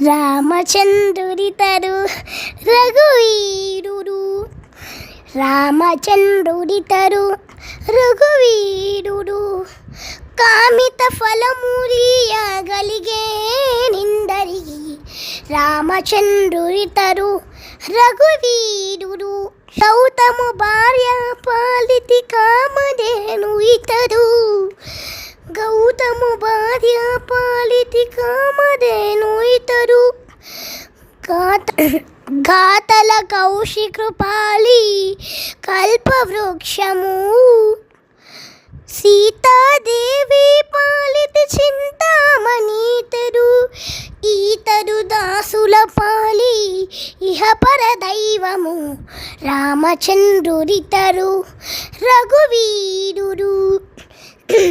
రామచంద్రుడితరు రఘువీరుడు రామచంద్రుడితరు రఘువీరుడు కామిత ఫలములియగలిగే నిందరికి రామచంద్రుడితరు రఘువీరుడు గౌతము భార్య పాలితి కామధేను ఇతడు గౌతము భార్య పాలితి కామధేను ఇతడు గాతల కౌశికృపాలి కల్పవృక్షము సీతాదేవి పాలితి చింతామణితడు ఈతడు దాసుల పాలి ఇహపర దైవము రామచంద్రుడితరు రఘువీరుడు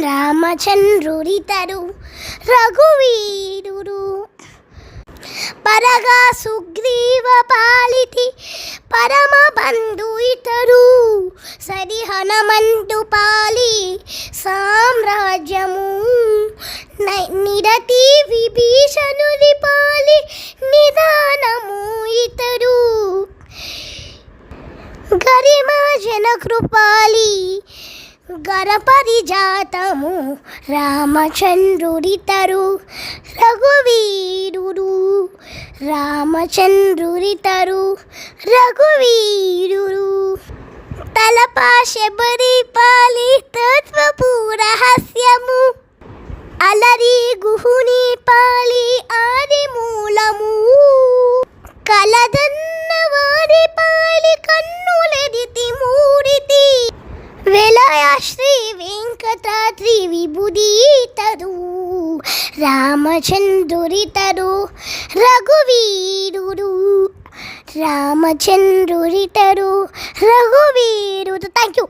రామచంద్రుడితరు రఘువీరుడు పరగా సుగ్రీవ పాలితి పరమ బంధు ఇతడు సరి హనుమంతు పాలి సామ్రాజ్యము నిరతి విభీషణుడి పాలి నిదానము ఇతడు గరిమా జనకృపాలి గరపరిజాతము రామచంద్రుడితరు రఘువీరుడు రామచంద్రుడితరు రఘువీరుడు తలపా శబరి పాలి తత్వపు రహస్యము అలరి గుహుని పాలి ఆది మూలము కలదన్న వారి పాలి కన్నులెదితి మూడితి వెలయ శ్రీ వెంకటాద్రి విభుదీతరు రామచంద్రుడితరు రఘువీరుడు రామచంద్రుడితరు రఘువీరుడు. Thank you.